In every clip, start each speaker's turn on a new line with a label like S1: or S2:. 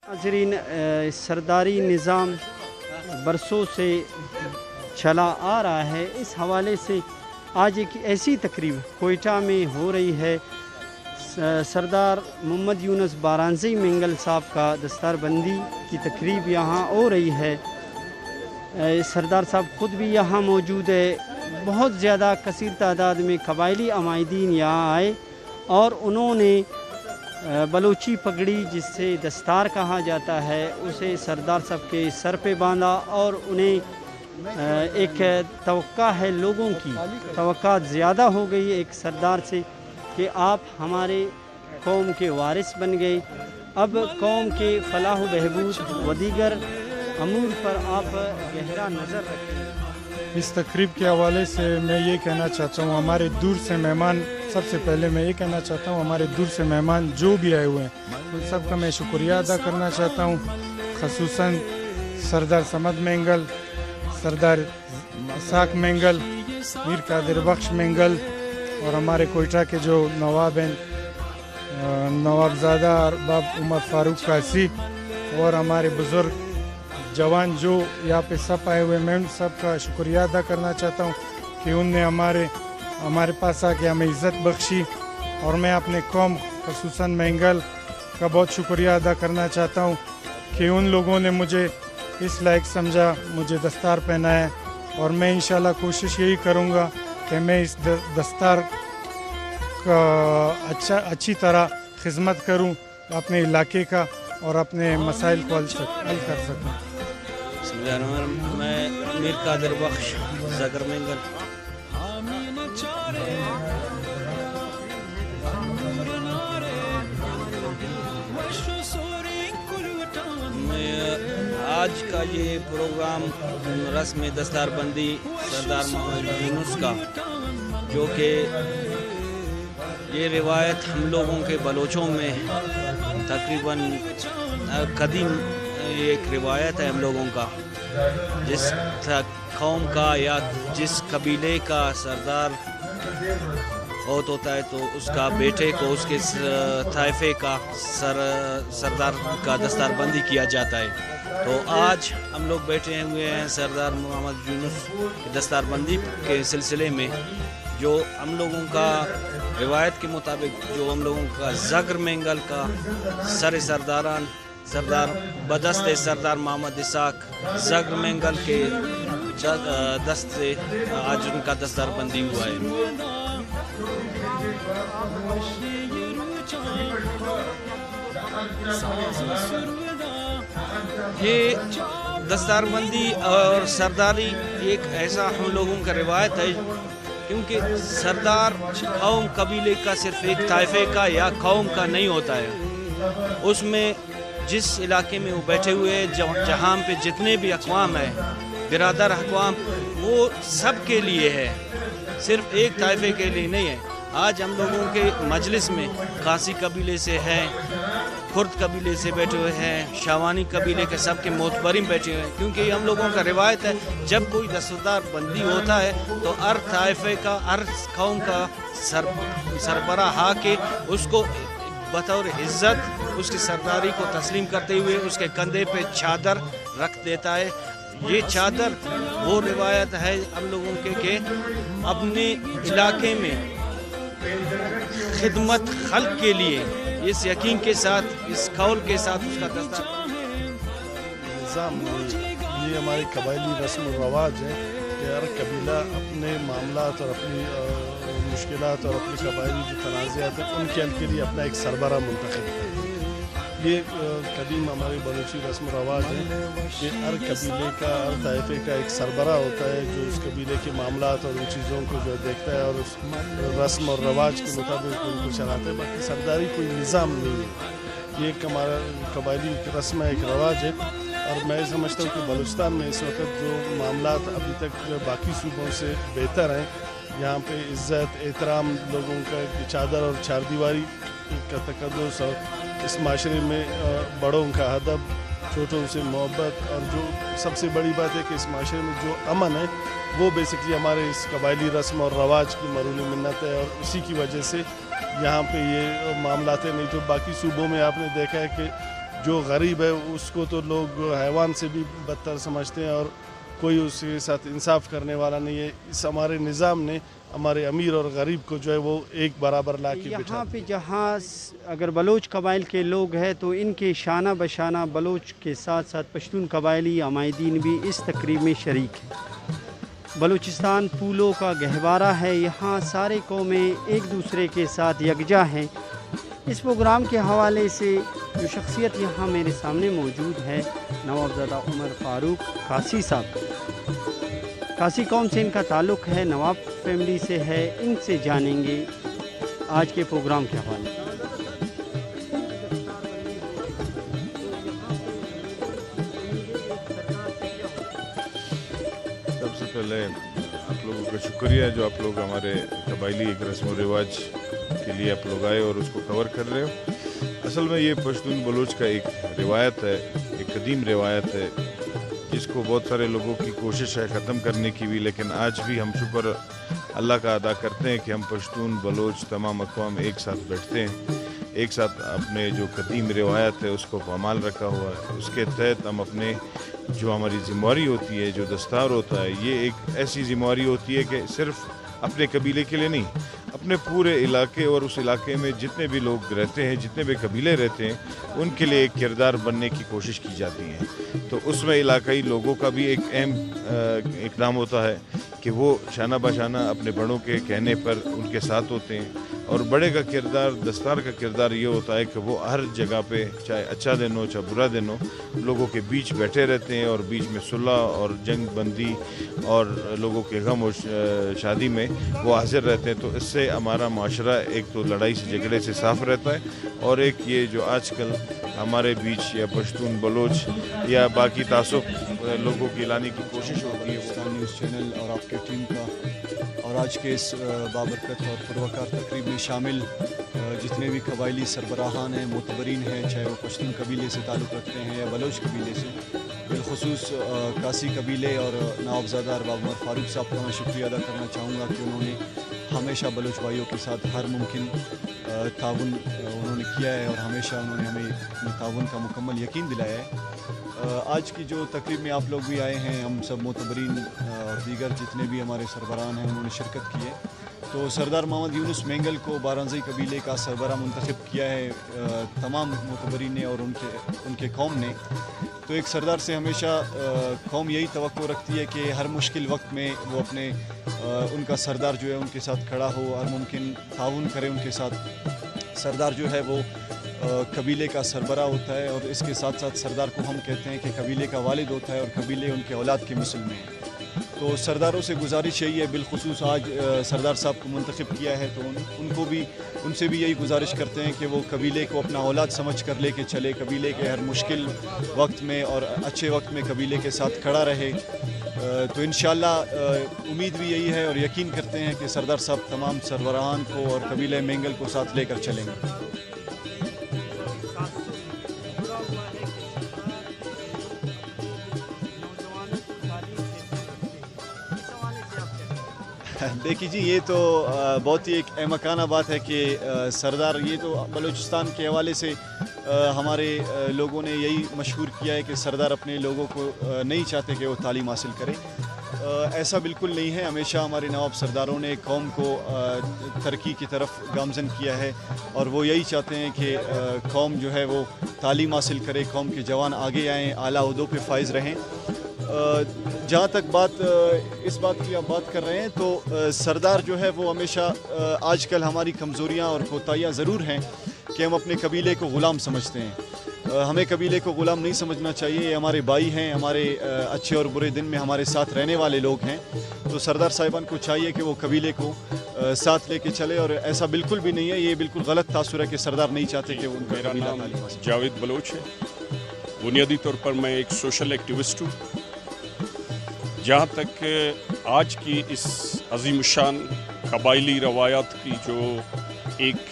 S1: ناظرین، سرداری نظام برسوں سے چلا آ رہا ہے۔ اس حوالے سے آج ایک ایسی تقریب کوئٹہ میں ہو رہی ہے۔ سردار محمد یونس بارانزی مینگل صاحب کا دستار بندی کی تقریب یہاں ہو رہی ہے۔ سردار صاحب خود بھی یہاں موجود ہے۔ بہت زیادہ کثیر تعداد میں قبائلی عمائدین یہاں آئے اور انہوں نے بلوچی پگڑی، جس سے دستار کہا جاتا ہے، اسے سردار صاحب کے سر پہ باندھا اور انہیں ایک توقع ہے، لوگوں کی توقعات زیادہ ہو گئی ایک سردار سے کہ آپ ہمارے قوم کے وارث بن گئے، اب قوم کے فلاح و بہبود و دیگر امور پر آپ گہرا نظر رکھیں۔
S2: اس تقریب کے حوالے سے میں یہ کہنا چاہتا ہوں، ہمارے دور سے مہمان، سب سے پہلے میں یہ کہنا چاہتا ہوں ہمارے دور سے مہمان جو بھی آئے ہوئے ہیں ان سب کا میں شکریہ ادا کرنا چاہتا ہوں، خصوصاً سردار صمد مینگل، سردار اسحاق مینگل، میر قادر بخش مینگل اور ہمارے کوئٹہ کے جو نواب ہیں، نواب زادہ ارباب عمر فاروق قاسی اور ہمارے بزرگ جوان جو یہاں پہ سب آئے ہوئے، میں ان سب کا شکریہ ادا کرنا چاہتا ہوں کہ ان نے ہمارے پاس آ کے ہمیں عزت بخشی، اور میں اپنے قوم خصوصاً مینگل کا بہت شکریہ ادا کرنا چاہتا ہوں کہ ان لوگوں نے مجھے اس لائق سمجھا، مجھے دستار پہنایا، اور میں انشاءاللہ کوشش یہی کروں گا کہ میں اس دستار کا اچھی طرح خدمت کروں اپنے علاقے کا اور اپنے مسائل کو حل کر سکوں۔
S3: بسم اللہ الرحمن الرحیم۔ میں میر قادر بخش زگر مینگل آج کا یہ پروگرام رسم دستار بندی سردار محمد یونس کا، جو کہ یہ روایت ہم لوگوں کے بلوچوں میں تقریباً قدیم ایک روایت ہے ہم لوگوں کا، جس قوم کا یا جس قبیلے کا سردار فوت ہوتا ہے تو اس کا بیٹے کو اس کے طائفے کا سردار کا دستار بندی کیا جاتا ہے۔ تو آج ہم لوگ بیٹھے ہوئے ہیں سردار محمد یونس کی دستار بندی کے سلسلے میں، جو ہم لوگوں کا روایت کے مطابق جو ہم لوگوں کا زگر مینگل کا سرداران سردار بدست سردار محمد اسحاق زگر مینگل کے دست سے آج ان کا دستار بندی ہوا ہے۔ یہ دستار بندی اور سرداری ایک ایسا ہم لوگوں کا روایت ہے، کیونکہ سردار قوم قبیلے کا صرف ایک طائفے کا یا قوم کا نہیں ہوتا ہے، اس میں جس علاقے میں وہ بیٹھے ہوئے جہاں پہ جتنے بھی اقوام ہیں، برادر اقوام، وہ سب کے لیے ہے، صرف ایک طائفے کے لیے نہیں ہے۔ آج ہم لوگوں کے مجلس میں قاسی قبیلے سے ہیں، کرد قبیلے سے بیٹھے ہوئے ہیں، شاوانی قبیلے کے سب کے معتبرین بیٹھے ہوئے ہیں، کیونکہ یہ ہم لوگوں کا روایت ہے جب کوئی دستار بندی ہوتا ہے تو ہر طائفے کا، ہر قوم کا سربراہ آ کے اس کو بطور عزت اس کی سرداری کو تسلیم کرتے ہوئے اس کے کندھے پہ چادر رکھ دیتا ہے۔ یہ چادر وہ روایت ہے ہم لوگوں کے کہ اپنے علاقے میں خدمت خلق کے لیے اس یقین کے ساتھ، اس قول کے ساتھ اس کا دستار
S4: نظام، یہ ہماری قبائلی رسم و رواج ہے کہ ہر قبیلہ اپنے معاملات اور اپنی مشکلات اور اپنی قبائلی جو تنازعات ہیں ان کے حل کے لیے اپنا ایک سربراہ منتخب ہے۔ یہ قدیم ہماری بلوچی رسم و رواج ہے کہ ہر قبیلے کا، ہر طائفے کا ایک سربراہ ہوتا ہے جو اس قبیلے کے معاملات اور ان چیزوں کو جو دیکھتا ہے اور اس رسم اور رواج کے مطابق ان کو چلاتا ہے۔ باقی سرداری کوئی نظام نہیں ہے، یہ ایک ہمارا قبائلی رسم ہے، ایک رواج ہے، اور میں سمجھتا ہوں کہ بلوچستان میں اس وقت جو معاملات ابھی تک باقی صوبوں سے بہتر ہیں، یہاں پہ عزت، احترام، لوگوں کا چادر اور چار دیواری کا تقدس، اور اس معاشرے میں بڑوں کا ادب، چھوٹوں سے محبت، اور جو سب سے بڑی بات ہے کہ اس معاشرے میں جو امن ہے وہ بیسکلی ہمارے اس قبائلی رسم اور رواج کی مرہون منت ہے، اور اسی کی وجہ سے یہاں پہ یہ معاملات ہیں۔ نہیں تو باقی صوبوں میں آپ نے دیکھا ہے کہ जो गरीब है उसको तो लोग हैवान से भी बदतर समझते हैं और कोई उसके साथ इंसाफ करने वाला नहीं है। इस हमारे निज़ाम ने हमारे अमीर और गरीब को जो है वो एक बराबर ला के
S1: यहाँ पे जहाँ अगर बलोच कबाइल के लोग हैं तो इनके शाना बशाना बलोच के साथ साथ पश्तून कबाइली अमायदीन भी इस तकरीब में शरीक हैं। बलूचिस्तान फूलों का गहवारा है, यहाँ सारे कौमें एक दूसरे के साथ यकजा हैं। इस प्रोग्राम के हवाले से जो शख्सियत यहाँ मेरे सामने मौजूद है, नवाबज़ादा उमर फ़ारूक कासी साहब। कासी कौम से इनका ताल्लुक़ है, नवाब फैमिली से है, इनसे जानेंगे आज के प्रोग्राम के हवाले।
S5: सबसे पहले आप लोगों का शुक्रिया जो आप लोग हमारे कबायली एक रस्म व रिवाज के लिए आप लोग आए और उसको कवर कर रहे हो। असल में ये पश्तून बलूच का एक रिवायत है, एक कदीम रिवायत है जिसको बहुत सारे लोगों की कोशिश है ख़त्म करने की भी, लेकिन आज भी हम शुक्र अल्लाह का अदा करते हैं कि हम पश्तून बलूच तमाम अक़वाम एक साथ बैठते हैं, एक साथ अपने जो कदीम रिवायत है उसको पामाल रखा हुआ है। उसके तहत हम अपने जो हमारी ज़िम्मेवारी होती है, जो दस्तार होता है, ये एक ऐसी ज़िम्मेवारी होती है कि सिर्फ़ अपने कबीले के लिए नहीं, अपने पूरे इलाके और उस इलाके में जितने भी लोग रहते हैं, जितने भी कबीले रहते हैं, उनके लिए एक किरदार बनने की कोशिश की जाती है। तो उसमें इलाकाई लोगों का भी एक अहम इक़दाम होता है कि वो शाना बशाना अपने बड़ों के कहने पर उनके साथ होते हैं। और बड़े का किरदार, दस्तार का किरदार ये होता है कि वो हर जगह पे, चाहे अच्छा दिन हो चाहे बुरा दिन हो, लोगों के बीच बैठे रहते हैं और बीच में सुलह और जंग बंदी और लोगों के गम और शादी में वो हाजिर रहते हैं। तो इससे हमारा माशरा एक तो लड़ाई से झगड़े से साफ़ रहता है और एक ये जो आजकल हमारे बीच या पश्तून बलोच या बाकी तासुब लोगों की लाने की कोशिश होती है।
S6: पाकिस्तान न्यूज़ चैनल और आपके टीम का और आज के इस बाबरकत और पुरवकार तकरीब में शामिल जितने भी कबायली सरबराहान हैं, मोतबरीन हैं, चाहे वो पश्तून कबीले से ताल्लुक़ रखते हैं या बलोच कबीले से, बिलखुसूस कासी कबीले और नवाबज़ादा अरबाब उमर फ़ारूक साहब का मैं शुक्रिया अदा करना चाहूँगा कि उन्होंने हमेशा बलोच भाइयों के साथ हर मुमकिन ताउन उन्होंने किया है और हमेशा उन्होंने हमें ताउन का मुकम्मल यकीन दिलाया है। आज की जो तकरीब में आप लोग भी आए हैं, हम सब मोतबरीन और दीगर जितने भी हमारे सरबराहान हैं उन्होंने शिरकत की है। तो सरदार मोहम्मद यूनुस मेंगल को बारांज़ई कबीले का सरबरा मुंतखब किया है तमाम मोतबरीन ने और उनके कौम ने। तो एक सरदार से हमेशा कौम यही तवक्को रखती है कि हर मुश्किल वक्त में वो अपने उनका सरदार जो है उनके साथ खड़ा हो, हर मुमकिन ताउन करे उनके साथ। सरदार जो है वो कबीले का सरबरा होता है और इसके साथ साथ सरदार को हम कहते हैं कि कबीले का वालिद होता है और कबीले उनके औलाद के मिसल में है। तो सरदारों से गुजारिश यही है, बिलखुसूस आज सरदार साहब को मुंतखब किया है तो उनसे भी यही गुजारिश करते हैं कि वो कबीले को अपना औलाद समझ कर लेके चले, कबीले के हर मुश्किल वक्त में और अच्छे वक्त में कबीले के साथ खड़ा रहे। तो इंशाअल्लाह उम्मीद भी यही है और यकीन करते हैं कि सरदार साहब तमाम सरबराहान को और कबीले मेंगल को साथ लेकर चलेंगे। देखिए जी, ये तो बहुत ही एक अहमकाना बात है कि सरदार, ये तो बलूचिस्तान के हवाले से हमारे लोगों ने यही मशहूर किया है कि सरदार अपने लोगों को नहीं चाहते कि वो तालीम हासिल करें। ऐसा बिल्कुल नहीं है। हमेशा हमारे नवाब सरदारों ने कौम को तरक्की की तरफ गामजन किया है और वो यही चाहते हैं कि कौम जो है वो तालीम हासिल करे, कौम के जवान आगे आएँ, आला ओहदों पे फाइज रहें। जहाँ तक इस बात की आप बात कर रहे हैं तो सरदार जो है वो हमेशा आजकल हमारी कमज़ोरियाँ और कोताहियाँ ज़रूर हैं कि हम अपने कबीले को ग़ुलाम समझते हैं। हमें कबीले को ग़ुलाम नहीं समझना चाहिए। ये हमारे भाई हैं, हमारे अच्छे और बुरे दिन में हमारे साथ रहने वाले लोग हैं। तो सरदार साहिबान को चाहिए कि वो कबीले को साथ लेके चले और ऐसा बिल्कुल भी नहीं है। ये बिल्कुल गलत तासुर है कि सरदार नहीं चाहते कि उनका
S7: मेरा नाम जावेद बलोच है। बुनियादी तौर पर मैं एक सोशल एक्टिविस्ट हूँ। जहाँ तक आज की इस अज़ीमुशान कबायली रवायात की जो एक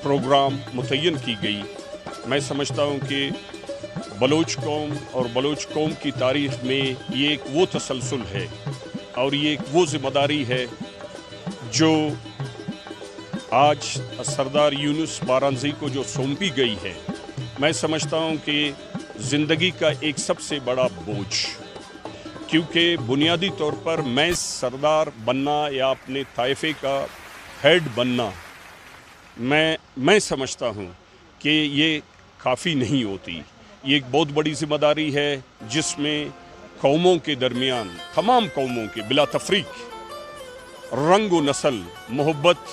S7: प्रोग्राम मुतय्यन की गई, मैं समझता हूँ कि बलोच कौम और बलोच कौम की तारीख़ में ये एक वो तसलसल है और ये एक वो ज़िम्मेदारी है जो आज सरदार यूनुस बारांज़ई को जो सौंपी गई है, मैं समझता हूँ कि ज़िंदगी का एक सबसे बड़ा बोझ, क्योंकि बुनियादी तौर पर मैं सरदार बनना या अपने ताइफे का हेड बनना, मैं समझता हूँ कि ये काफ़ी नहीं होती। ये एक बहुत बड़ी जिम्मेदारी है जिसमें कौमों के दरमियान, तमाम कौमों के बिला तफरीक, रंग व नस्ल, मोहब्बत,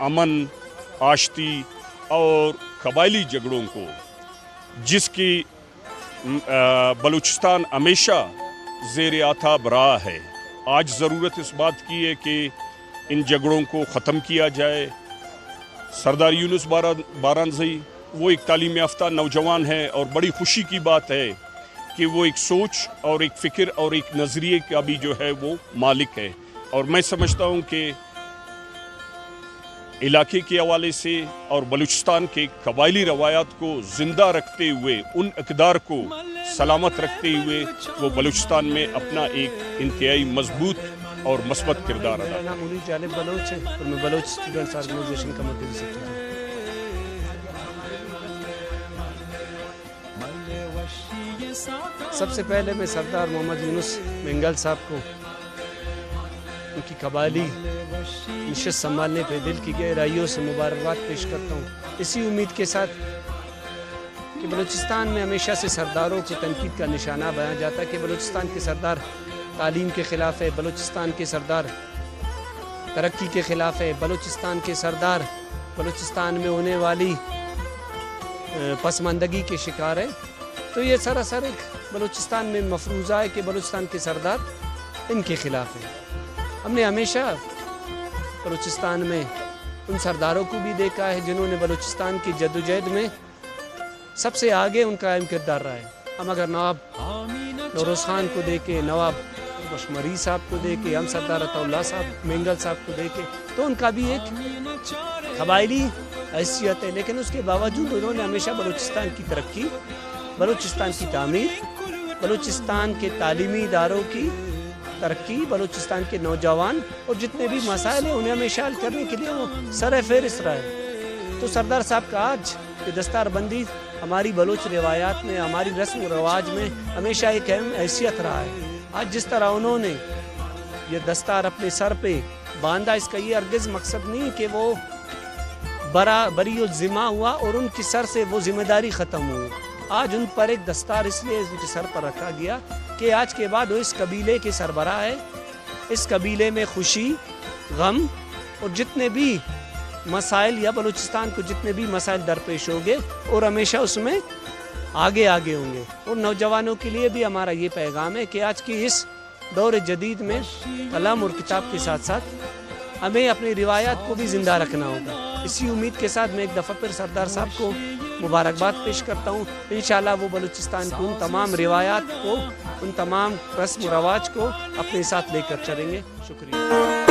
S7: अमन, आश्ती और कबायली झगड़ों को, जिसकी बलूचिस्तान हमेशा ज़ेर आताब रहा है, आज ज़रूरत इस बात की है कि इन झगड़ों को ख़त्म किया जाए। सरदार यूनुस बारांज़ई वो एक तालीम याफ्ता नौजवान है और बड़ी खुशी की बात है कि वो एक सोच और एक फ़िक्र और एक नज़रिए का भी जो है वो मालिक है। और मैं समझता हूँ कि इलाके के हवाले से और बलूचिस्तान के कबायली रवायात को ज़िंदा रखते हुए, उन इक़दार को सलामत रखते हुए वो बलूचिस्तान में अपना एक इंतहाई मजबूत और मस्बत किरदार अदा।
S8: मेरा नाम मुनीर जालिब बलोच है और मैं बलोच स्टूडेंट्स ऑर्गेनाइजेशन का मरकज़ी सेक्रेटरी हूँ। सबसे पहले मैं सरदार मोहम्मद यूनुस मेंगल साहब को उनकी कबायली नशिस्त संभालने पे दिल की गहराइयों से मुबारकबाद पेश करता हूँ, इसी उम्मीद के साथ कि बलूचिस्तान में हमेशा से सरदारों को तनकीद का निशाना बनाया जाता है कि बलूचिस्तान के सरदार तालीम के ख़िलाफ़ है, बलूचिस्तान के सरदार तरक्की के ख़िलाफ़ है, बलूचिस्तान के सरदार बलूचिस्तान में होने वाली पसमानदगी के शिकार है। तो ये सरासर एक बलूचिस्तान में मफरूज़ा है कि बलूचिस्तान के सरदार इनके ख़िलाफ़ है। हमने हमेशा बलूचिस्तान में उन सरदारों को भी देखा है जिन्होंने बलूचिस्तान की जद्दोजहद में सबसे आगे उनका अहम किरदार रहा है। हम अगर नवाब नौरोज़ खान को देखें, नवाब बशमरी साहब को देखें, हम सरदार अताउल्लाह साहब मेंगल साहब को देखें, तो उनका भी एक कबायली हैसियत है, लेकिन उसके बावजूद उन्होंने हमेशा बलूचिस्तान की तरक्की, बलूचिस्तान की तामीर, बलूचिस्तान के तालीमी इदारों की तरक्की, बलूचिस्तान के नौजवान और जितने भी मसाइल हैं उन्हें हमेशा हल करने के लिए वो सर-ए-फ़हरिस्त रहा है। तो सरदार साहब का आज ये दस्तारबंदी हमारी बलूच रिवायात में, हमारी रस्म रवाज में हमेशा एक अहम हैसियत रहा है। आज जिस तरह उन्होंने ये दस्तार अपने सर पे बांधा, इसका ये हरगिज़ मकसद नहीं कि वो बरी ज़िम्मा हुआ और उनके सर से वो जिम्मेदारी ख़त्म हुई। आज उन पर एक दस्तार इसलिए उनके सर पर रखा गया कि आज के बाद वो इस कबीले के सरबराह है। इस कबीले में खुशी, गम और जितने भी मसाइल या बलूचिस्तान को जितने भी मसाइल दरपेश होंगे और हमेशा उसमें आगे होंगे। और नौजवानों के लिए भी हमारा ये पैगाम है कि आज की इस दौर जदीद में कलम और किताब के साथ साथ हमें अपनी रिवायात को भी ज़िंदा रखना होगा। इसी उम्मीद के साथ मैं एक दफ़ा फिर सरदार साहब को मुबारकबाद पेश करता हूँ। इंशाअल्लाह वो बलूचिस्तान को उन तमाम रिवायात को, उन तमाम रस्म रवाज को अपने साथ लेकर चलेंगे। शुक्रिया।